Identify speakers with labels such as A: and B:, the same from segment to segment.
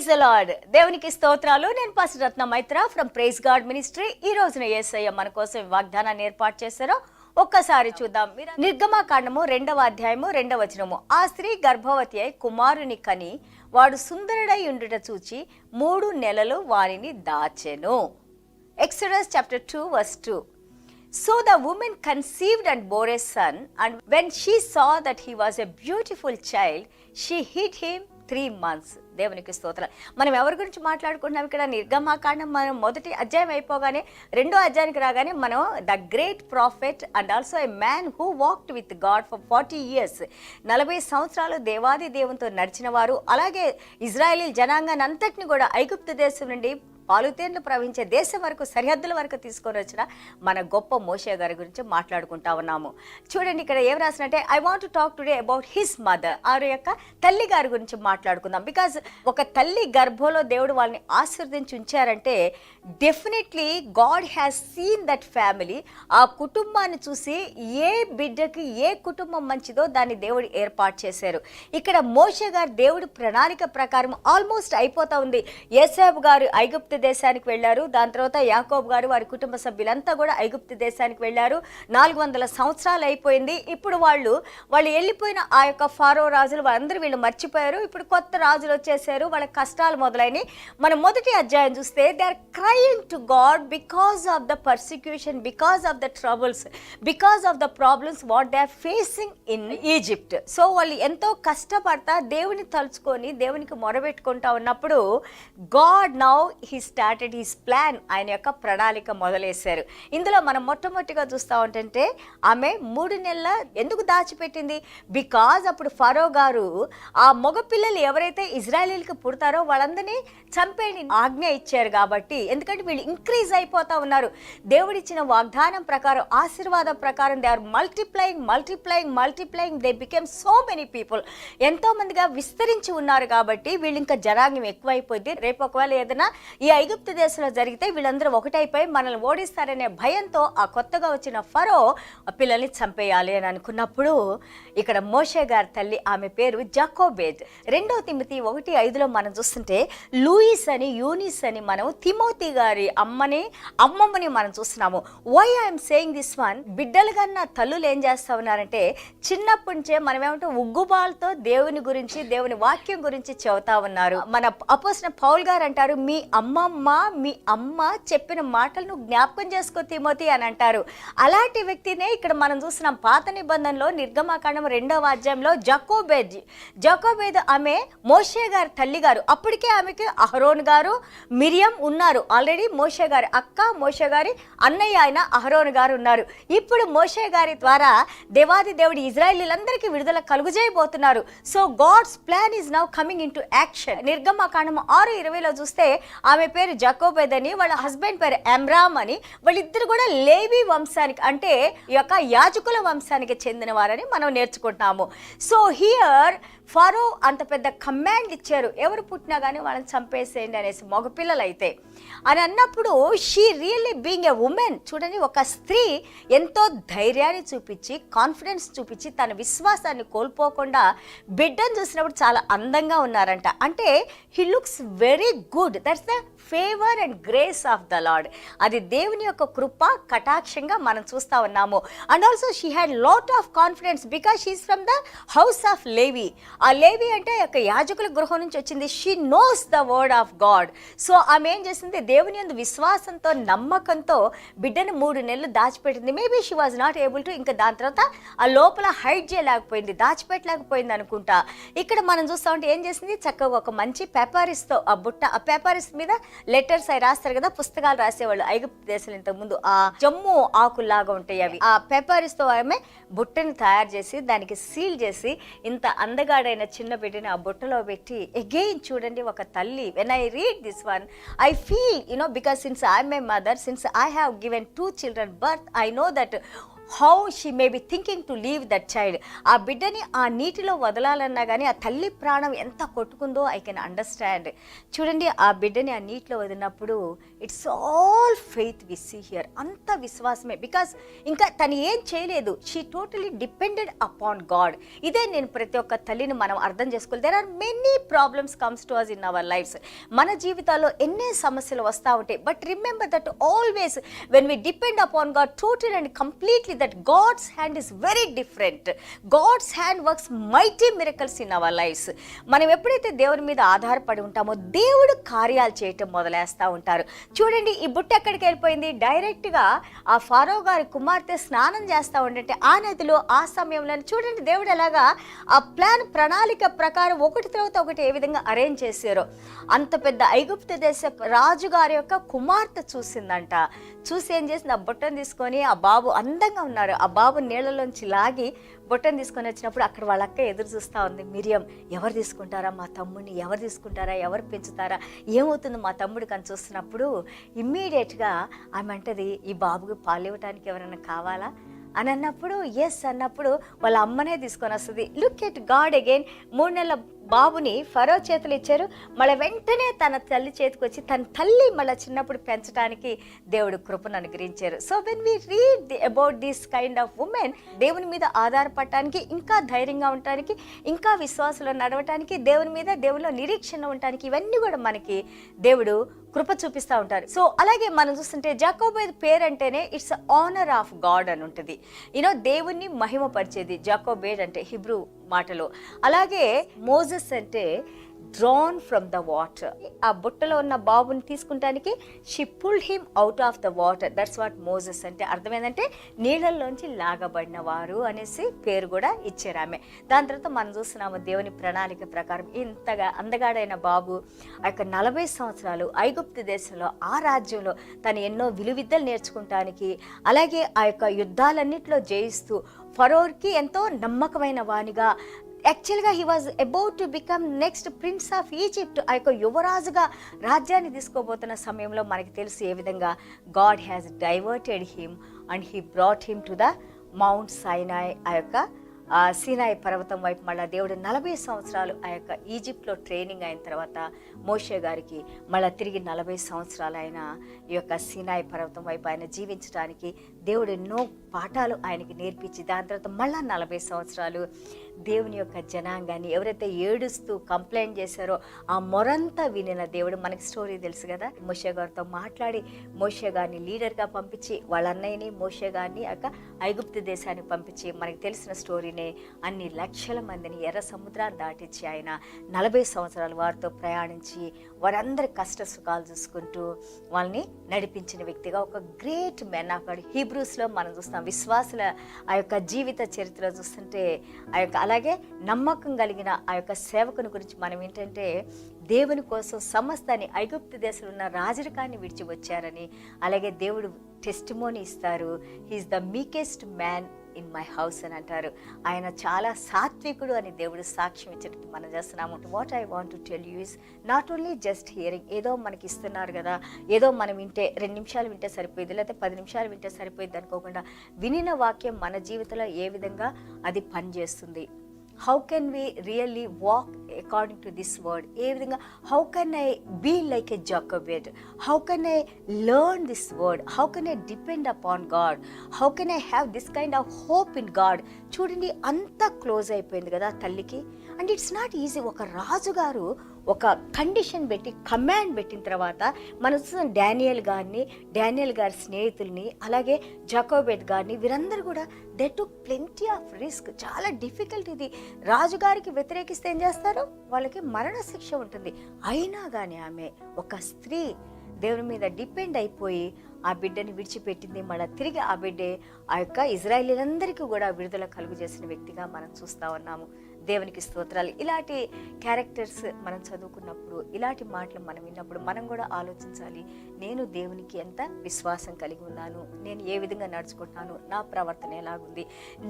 A: Praise the lord. దేవునికి స్తోత్రాలు. నేను pastor Ratna Maitra from praise God ministry. ఈ రోజున యేసయ్య మన కోసం వాగ్దానాన్ని ఏర్పాటు చేశారో ఒక్కసారి చూద్దాం. నిర్గమకాండము 2వ అధ్యాయము 2వ వచనము. ఆ స్త్రీ గర్భవతి అయి కుమారుని కని వాడు సుందరుడై ఉండుట చూచి 3 నెలలు వారిని దాచెను. Exodus chapter 2 verse 2. So the woman conceived and bore a son, and when she saw that he was a beautiful child, she hid him 3 months. దేవునికి స్తోత్రం. మనం ఎవరి గురించి మాట్లాడుకుంటున్నాం ఇక్కడ? నిర్గమకాండం మనం మొదటి అధ్యాయం అయిపోగానే 2వ అధ్యాయానికి రాగానే మనం the great prophet and also a man who walked with God for 40 years, 40 సంవత్సరాలు దేవాది దేవునితో నడిచిన వారు, అలాగే ఇజ్రాయేలీ జనాంగాన్ని అంతటిని కూడా ఐగుప్తు దేశం నుండి పాలుతేర్లు ప్రవహించే దేశం వరకు, సరిహద్దుల వరకు తీసుకొని వచ్చిన మన గొప్ప మోషే గారి గురించి మాట్లాడుకుంటా ఉన్నాము. చూడండి ఇక్కడ ఏం రాసినట్టే, I want to talk today about his mother. ఆరు యొక్క తల్లి గారి గురించి మాట్లాడుకుందాం. బికాజ్ ఒక తల్లి గర్భంలో దేవుడు వాళ్ళని ఆశీర్వదించి ఉంచారంటే definitely God has seen that family. ఆ కుటుంబాన్ని చూసి ఏ బిడ్డకి ఏ కుటుంబం మంచిదో దాన్ని దేవుడు ఏర్పాటు చేశారు. ఇక్కడ మోషే గారు దేవుడి ప్రణాళిక ప్రకారం ఆల్మోస్ట్ అయిపోతా ఉంది. యోసేపు గారు ఐగుప్తు దేశానికి వెళ్ళారు. దాని తర్వాత యాకోబు గారు వారి కుటుంబ సభ్యులంతా కూడా ఐగుప్తు దేశానికి వెళ్ళారు. 400 సంవత్సరాలు అయిపోయింది. ఇప్పుడు వాళ్ళు వెళ్ళిపోయిన ఆ యొక్క ఫారో రాజులు వాళ్ళందరూ వీళ్ళు మర్చిపోయారు. ఇప్పుడు కొత్త రాజులు వచ్చేసారు. వాళ్ళ కష్టాలు మొదలైనవి. మనం మొదటి అధ్యాయం చూస్తే they are crying to God because of the persecution, because of the troubles, because of the problems what they are facing in Egypt. So వాళ్ళు ఎంతో కష్టపడతా దేవుని తలుచుకొని దేవునికి మొరబెట్టుకుంటా ఉన్నప్పుడు God now he started his plan. ఆయన యొక్క ప్రణాళిక మొదలేశారు. ఇందులో మనం మొట్టమొదటిగా చూస్తూ ఉంటుంటే ఆమె 3 నెలల ఎందుకు దాచిపెట్టింది? బికాజ్ అప్పుడు ఫరో గారు ఆ మగ పిల్లలు ఎవరైతే ఇజ్రాయేలీలకు పుడతారో వాళ్ళందరినీ చంపేని ఆజ్ఞ ఇచ్చారు. కాబట్టి ఎందుకంటే వీళ్ళు ఇంక్రీజ్ అయిపోతా ఉన్నారు. దేవుడిచ్చిన వాగ్దానం ప్రకారం, ఆశీర్వాదం ప్రకారం they are multiplying they became so many people. ఎంతో మందిగా విస్తరించి ఉన్నారు. కాబట్టి వీళ్ళు ఇంకా జనాంగం ఎక్కువైపోయింది. రేపు ఒకవేళ ఏదైనా ఈ ఐగుప్తు దేశంలో జరిగితే వీళ్ళందరూ ఒకటైపోయి మనల్ని ఓడిస్తారనే భయంతో ఆ కొత్తగా వచ్చిన ఫరో పిల్లల్ని చంపేయాలి అని అనుకున్నప్పుడు ఇక్కడ మోషే గారి తల్లి, ఆమె పేరు జకోబేద్. 2వ తిమోతి 1:5 మనం చూస్తుంటే లూయిస్ అని, యూనిస్ అని మనం తిమోతి గారి అమ్మమ్మని మనం చూస్తున్నాము. Why I'm saying this one? బిడ్డలు కన్నా తల్లులు ఏం చేస్తా ఉన్నారంటే చిన్నప్పటి నుంచే మనం ఏమంటే ఉగ్గుబాలతో దేవుని గురించి, దేవుని వాక్యం గురించి చెబుతా ఉన్నారు. మన అపోస్తలుడైన పౌలు గారు అంటారు, మీ అమ్మ చెప్పిన మాటలను జ్ఞాపకం చేసుకో తిమోతి అని అంటారు. అలాంటి వ్యక్తినే ఇక్కడ మనం చూస్తున్నాం. పాత నిబంధనలో నిర్గమకాండం 2వ అధ్యాయంలో జకోబేద్ ఆమె మోషే గారి తల్లి గారు. అప్పటికే ఆమెకి అహరోన్ గారు, మిరియం ఉన్నారు. ఆల్రెడీ మోషే గారి అక్క, మోషే గారి అన్నయ్య అయిన అహరోన్ గారు ఉన్నారు. ఇప్పుడు మోషే గారి ద్వారా దేవాది దేవుడు ఇజ్రాయేలీలందరికీ విడుదల కలుగజేయబోతున్నారు. So God's plan is now coming into action. నిర్గమకాండం 6:20 చూస్తే ఆమె పేరు జకోబేద్ అని, వాళ్ళ హస్బెండ్ పేరు అమ్రామ్ అని. వాళ్ళిద్దరు కూడా లేవి వంశానికి, అంటే ఈ యొక్క యాజకుల వంశానికి చెందిన వారని మనం నేర్చుకుంటున్నాము. సో హియర్ ఫరో అంత పెద్ద కమాండ్ ఇచ్చారు, ఎవరు పుట్టినా కానీ వాళ్ళని చంపేసేయండి అనేసి, మగపిల్లలు అయితే అని అన్నప్పుడు she really being a women. చూడండి, ఒక స్త్రీ ఎంతో ధైర్యాన్ని చూపించి, కాన్ఫిడెన్స్ చూపించి, తన విశ్వాసాన్ని కోల్పోకుండా బిడ్డను చూసినప్పుడు చాలా అందంగా ఉన్నారంట. అంటే he looks very good. That's the favour and grace of the Lord. అది దేవుని యొక్క కృప కటాక్షంగా మనం చూస్తా ఉన్నాము. And also she had lot of confidence because she's from the house of Levi. ఆ లేవి అంటే యొక్క యాజకుల గృహం నుంచి వచ్చింది. She knows the word of God. So ఆమె ఏం చేసింది? దేవుని యందు విశ్వాసంతో, నమ్మకంతో బిడ్డను 3 నెలలు దాచిపెట్టింది. Maybe she was not able to, ఇంకా దాని తర్వాత ఆ లోపల హైడ్ చేయలేకపోయింది, దాచిపెట్టలేకపోయింది అనుకుంటా. ఇక్కడ మనం చూస్తా ఉంటే ఏం చేసింది? చక్కగా ఒక మంచి పేపరిస్తో ఆ బుట్ట, ఆ పేపరిస్ మీద లెటర్స్ అవి రాస్తారు కదా, పుస్తకాలు రాసేవాళ్ళు ఐగుప్తు దేశంలో. ఇంతకు ముందు ఆ జమ్ము ఆకుల్లాగా ఉంటాయి అవి. ఆ పేపరిస్తో ఆమె బుట్టని తయారు చేసి దానికి సీల్ చేసి ఇంత అందగాడైన చిన్న బిడ్డని ఆ బుట్టలో పెట్టి అగైన్ చూడండి ఒక తల్లి. When I read this one I feel because since I M A mother, since I have given 2 children birth, I know that how she may be thinking to leave that child. ఆ బిడ్డని ఆ నీటిలో వదలాలన్నా కానీ ఆ తల్లి ప్రాణం ఎంత కొట్టుకుందో I can understand. చూడండి, ఆ బిడ్డని ఆ నీటిలో వదిలినప్పుడు it's all faith we see here. అంత విశ్వాసమే, బికాస్ ఇంకా తను ఏం చేయలేదు. She totally depended upon God. ఇదే నేను ప్రతి ఒక్క తల్లిని మనం అర్థం చేసుకోవాలి. There are many problems comes to us in our lifes. మన జీవితాల్లో ఎన్నో సమస్యలు వస్తూ ఉంటాయి. But remember that always when we depend upon God total and completely, that God's hand is very different. God's hand works mighty miracles in our lives. మనం ఎప్పుడైతే దేవుని మీద ఆధారపడి ఉంటామో దేవుడు కార్యాలు చేయటం మొదలేస్తూ ఉంటారు. చూడండి, ఈ బుట్ట ఎక్కడికి వెళ్ళిపోయింది? డైరెక్ట్గా ఆ ఫారో గారి కుమార్తె స్నానం చేస్తూ ఉండంటే ఆ నదిలో ఆ సమయంలో చూడండి దేవుడు ఎలాగా ఆ ప్రణాళిక ప్రకారం ఒకటి తర్వాత ఒకటి ఏ విధంగా అరేంజ్ చేశారో. అంత పెద్ద ఐగుప్తు దేశ రాజుగారి యొక్క కుమార్తె చూసిందంట. చూసి ఏం చేసింది? ఆ బుట్టను తీసుకొని, ఆ బాబు అందంగా ఉన్నారు, ఆ బాబు నీళ్ళలోంచి లాగి బొట్టను తీసుకొని వచ్చినప్పుడు అక్కడ వాళ్ళ అక్క ఎదురు చూస్తూ ఉంది. మిరియం, ఎవరు తీసుకుంటారా మా తమ్ముడిని, ఎవరు తీసుకుంటారా, ఎవరు పెంచుతారా, ఏమవుతుంది మా తమ్ముడికి అని చూస్తున్నప్పుడు ఇమ్మీడియట్గా ఆమె అంటది, ఈ బాబుకి పాలు ఇవ్వటానికి ఎవరైనా కావాలా అని అన్నప్పుడు ఎస్ అన్నప్పుడు వాళ్ళ అమ్మనే తీసుకొని వస్తుంది. Look at God again. 3 నెలల బాబుని ఫరో చేతులు ఇచ్చారు. మళ్ళీ వెంటనే తన తల్లి చేతికి వచ్చి తన తల్లి మళ్ళీ చిన్నప్పుడు పెంచడానికి దేవుడు కృపను అనుగ్రహించారు. So when we read about this kind of women, దేవుని మీద ఆధారపడటానికి, ఇంకా ధైర్యంగా ఉండటానికి, ఇంకా విశ్వాసంలో నడవటానికి, దేవుని మీద దేవునిలో నిరీక్షణ ఉండటానికి, ఇవన్నీ కూడా మనకి దేవుడు కృప చూపిస్తూ ఉంటారు. సో అలాగే మనం చూస్తుంటే జాకోబు పేరు అంటేనే ఇట్స్ ఆనర్ ఆఫ్ గాడ్ అని ఉంటుంది. దేవుణ్ణి మహిమపరిచేది జాకోబేడ్ అంటే హిబ్రూ మాటలో. అలాగే మోజెస్ అంటే డ్రాన్ ఫ్రమ్ ద వాటర్. ఆ బుట్టలో ఉన్న బాబుని తీసుకుంటానికి she pulled him out of the water. That's what Moses అంటే. అర్థమైందంటే నీళ్ళల్లోంచి లాగబడిన వారు అనేసి పేరు కూడా ఇచ్చారు ఆమె. దాని తర్వాత మనం చూస్తున్నాము దేవుని ప్రణాళిక ప్రకారం ఇంతగా అందగాడైన బాబు ఆ యొక్క 40 సంవత్సరాలు ఐగుప్తు దేశంలో ఆ రాజ్యంలో తను ఎన్నో విలువిద్యలు నేర్చుకుంటానికి, అలాగే ఆ యొక్క యుద్ధాలన్నింటిలో జయిస్తూ ఫరోకి ఎంతో నమ్మకమైన వానిగా, యాక్చువల్గా he was about to become next prince of Egypt. ఆ యొక్క యువరాజుగా రాజ్యాన్ని తీసుకోబోతున్న సమయంలో మనకి తెలుసు ఏ విధంగా God has diverted him and he brought him to the mount సైనాయ్. ఆ యొక్క సీనాయి పర్వతం వైపు మళ్ళీ దేవుడు 40 సంవత్సరాలు ఆ యొక్క ఈజిప్ట్లో ట్రైనింగ్ అయిన తర్వాత మోషే గారికి మళ్ళీ తిరిగి 40 సంవత్సరాలు ఆయన ఈ యొక్క సీనాయి పర్వతం వైపు ఆయన జీవించడానికి దేవుడు ఎన్నో పాఠాలు ఆయనకి నేర్పించి, దాని తర్వాత మళ్ళీ 40 సంవత్సరాలు దేవుని యొక్క జనాంగాన్ని ఎవరైతే ఏడుస్తూ కంప్లైంట్ చేశారో ఆ మొరంతా వినిన దేవుడు. మనకి స్టోరీ తెలుసు కదా, మోషే గారితో మాట్లాడి మోషే గారిని లీడర్గా పంపించి వాళ్ళ అన్నయ్యని మోషే గారిని ఐగుప్తు దేశానికి పంపించి మనకి తెలిసిన స్టోరీనే. అన్ని లక్షల మందిని ఎర్ర సముద్రాన్ని దాటించి ఆయన 40 సంవత్సరాలు వారితో ప్రయాణించి వారందరి కష్ట సుఖాలు చూసుకుంటూ వాళ్ళని నడిపించిన వ్యక్తిగా ఒక గ్రేట్ మెన్ ఆఫ్ గాడ్. హీబ్రూస్లో మనం చూస్తాం విశ్వాసుల ఆ యొక్క జీవిత చరిత్ర చూస్తుంటే ఆ యొక్క అలాగే నమ్మకం కలిగిన ఆ యొక్క సేవకుని గురించి మనం ఏంటంటే దేవుని కోసం సమస్తాన్ని ఐగుప్తు దేశంలో ఉన్న రాజరికాన్ని విడిచి వచ్చారని, అలాగే దేవుడు టెస్టిమోనీ ఇస్తారు. He is the meekest man in my house అని అంటారు. ఆయన చాలా సాత్వికుడు అని దేవుడు సాక్ష్యం ఇచ్చినట్టు మనం చేస్తున్నాము. What I want to tell you is not only just hearing. ఏదో మనకి ఇస్తున్నారు కదా, ఏదో మనం వింటే 2 నిమిషాలు వింటే సరిపోయింది, లేకపోతే 10 నిమిషాలు వింటే సరిపోయింది అనుకోకుండా వినిన వాక్యం మన జీవితంలో ఏ విధంగా అది పనిచేస్తుంది. How can we really walk according to this word? ఏ విధంగా how can I be like a Jochebed? How can I learn this word? How can I depend upon God? How can I have this kind of hope in God? చూడండి, అంతా close అయిపోయింది కదా తల్లికి. And it's not easy. ఒక రాజుగారు ఒక condition పెట్టి command పెట్టిన తర్వాత మనం చూసిన డానియల్ గారి స్నేహితుల్ని, అలాగే జాకోబెడ్ గారిని, వీరందరూ కూడా they took plenty of risk. చాలా డిఫికల్ట్ ఇది. రాజుగారికి వ్యతిరేకిస్తే ఏం చేస్తారు? వాళ్ళకి మరణ శిక్ష ఉంటుంది. అయినా కానీ ఆమె ఒక స్త్రీ దేవుని మీద డిపెండ్ అయిపోయి ఆ బిడ్డని విడిచిపెట్టింది. మళ్ళీ తిరిగి ఆ బిడ్డే ఆ యొక్క ఇజ్రాయేలీలందరికీ కూడా విడుదల కలుగు చేసిన వ్యక్తిగా మనం చూస్తూ ఉన్నాము. దేవునికి స్తోత్రాలు. ఇలాంటి క్యారెక్టర్స్ మనం చదువుకున్నప్పుడు, ఇలాంటి మాటలు మనం విన్నప్పుడు మనం కూడా ఆలోచించాలి, నేను దేవునికి ఎంత విశ్వాసం కలిగి ఉన్నాను, నేను ఏ విధంగా నడుచుకుంటున్నాను, నా ప్రవర్తన ఎలాగుంది,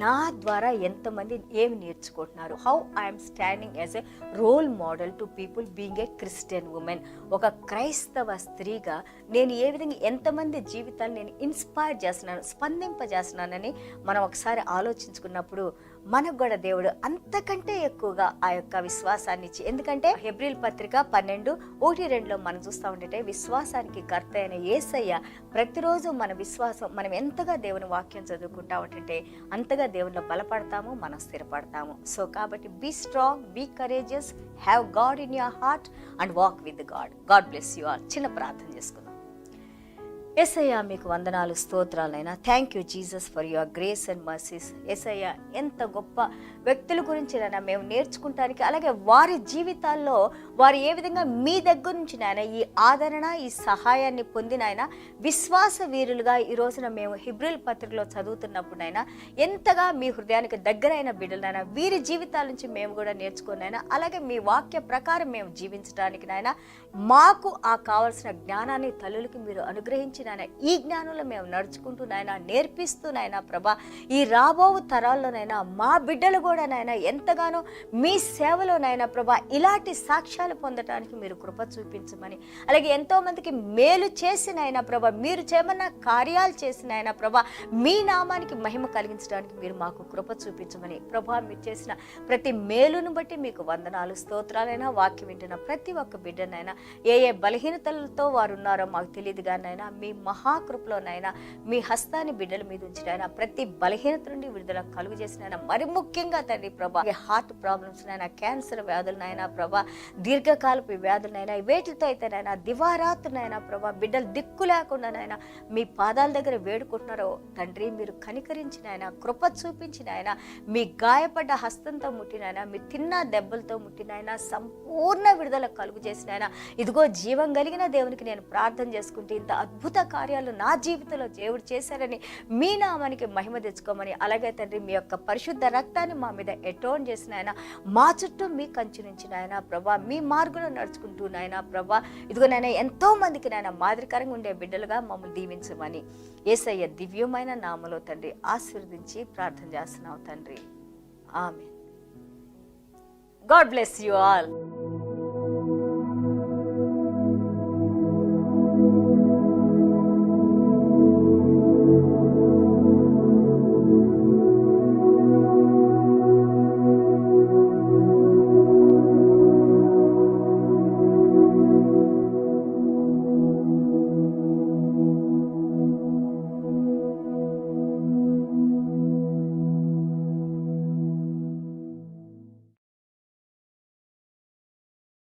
A: నా ద్వారా ఎంతమంది ఏమి నేర్చుకుంటున్నారు, how I'm standing as a role model to people being a Christian woman. ఒక క్రైస్తవ స్త్రీగా నేను ఏ విధంగా ఎంతమంది జీవితాన్ని నేను ఇన్స్పైర్ చేస్తున్నాను, స్పందింపజేస్తున్నానని మనం ఒకసారి ఆలోచించుకున్నప్పుడు మనకు కూడా దేవుడు అంతకంటే ఎక్కువగా ఆ యొక్క విశ్వాసాన్ని ఇచ్చి, ఎందుకంటే హెబ్రీల్ పత్రిక 12:1-2 మనం చూస్తూ ఉంటే విశ్వాసానికి కర్త అయిన యేసయ్య ప్రతిరోజు మన విశ్వాసం, మనం ఎంతగా దేవుని వాక్యం చదువుకుంటా ఉంటుంటే అంతగా దేవునిలో బలపడతాము, మనం స్థిరపడతాము. సో కాబట్టి be strong, be courageous, have God in your heart and walk with God. God bless you all. చిన్న ప్రార్థన చేసుకుందాం. యేసయ్య మీకు వందనాలు, స్తోత్రాలైనా. Thank you Jesus for your grace and mercies. Yesayya ఎంత గొప్ప వ్యక్తుల గురించి నాయన మేము నేర్చుకుంటానికి, అలాగే వారి జీవితాల్లో వారు ఏ విధంగా మీ దగ్గర నుంచి నాయన ఈ ఆదరణ, ఈ సహాయాన్ని పొందిన ఆయన విశ్వాస వీరులుగా ఈ రోజున మేము హెబ్రీల్ పత్రికలో చదువుతున్నప్పుడు నాయన ఎంతగా మీ హృదయానికి దగ్గరైన బిడ్డలైనా వీరి జీవితాల నుంచి మేము కూడా నేర్చుకున్నాయినా, అలాగే మీ వాక్య ప్రకారం మేము జీవించడానికి నాయన మాకు ఆ కావలసిన జ్ఞానాన్ని తల్లులకి మీరు అనుగ్రహించి నాయన ఈ జ్ఞానంలో మేము నడుచుకుంటూ నాయన నేర్పిస్తూ నాయన ప్రభా ఈ రాబో తరాల్లోనైనా మా బిడ్డలు కూడా నాయన ఎంతగానో మీ సేవలోనైనా ప్రభా ఇలాంటి సాక్ష్యాలు పొందడానికి మీరు కృప చూపించమని, అలాగే ఎంతో మందికి మేలు చేసినైనా ప్రభా మీరు చేయమన్న కార్యాలు చేసినైనా ప్రభా మీ నామానికి మహిమ కలిగించడానికి మీరు మాకు కృప చూపించమని ప్రభా మీరు చేసిన ప్రతి మేలును బట్టి మీకు వందనాలు, స్తోత్రాలైనా. వాక్యం వింటున్న ప్రతి ఒక్క బిడ్డనైనా ఏ ఏ బలహీనతలతో వారు ఉన్నారో మాకు తెలియదు కానైనా మీ మహాకృపలోనైనా మీ హస్తాన్ని బిడ్డల మీద ఉంచినైనా ప్రతి బలహీనత నుండి విడుదల కలుగు చేసినైనా, మరి ముఖ్యంగా తండ్రి ప్రభా హార్ట్ ప్రాబ్లమ్స్ నైనా, క్యాన్సర్ వ్యాధులనైనా ప్రభా, దీర్ఘకాలపు వ్యాధులనైనా, వేటితో అయితేనైనా దివారాత్రునైనా ప్రభా బిడ్డలు దిక్కు లేకుండానైనా మీ పాదాల దగ్గర వేడుకుంటున్నారో తండ్రి మీరు కనికరించినైనా, కృప చూపించినైనా, మీ గాయపడ్డ హస్తంతో ముట్టినైనా, మీ తిన్న దెబ్బలతో ముట్టినైనా సంపూర్ణ విడుదల కలుగు చేసినైనా, ఇదిగో జీవం కలిగిన దేవునికి నేను ప్రార్థన చేసుకుంటే ఇంత అద్భుత కార్యాలు నా జీవితంలో దేవుడు చేశారని మీ నామానికి మహిమ తెచ్చుకోమని, అలాగే తండ్రి మీ యొక్క పరిశుద్ధ రక్తాన్ని మా మీద ఎటోన్ చేసిన ఆయన మా చుట్టూ మీ కంచి నుంచి నాయన ప్రభా మీ మార్గంలో నడుచుకుంటూ నాయన ప్రభా ఇదిగో నాయన ఎంతో మందికి నాయన మాదిరికరంగా ఉండే బిడ్డలుగా మమ్మల్ని దీవించమని యేసయ్య దివ్యమైన నామలో తండ్రి ఆశీర్వదించి ప్రార్థన చేస్తున్నావు తండ్రి. Amen. God bless you all.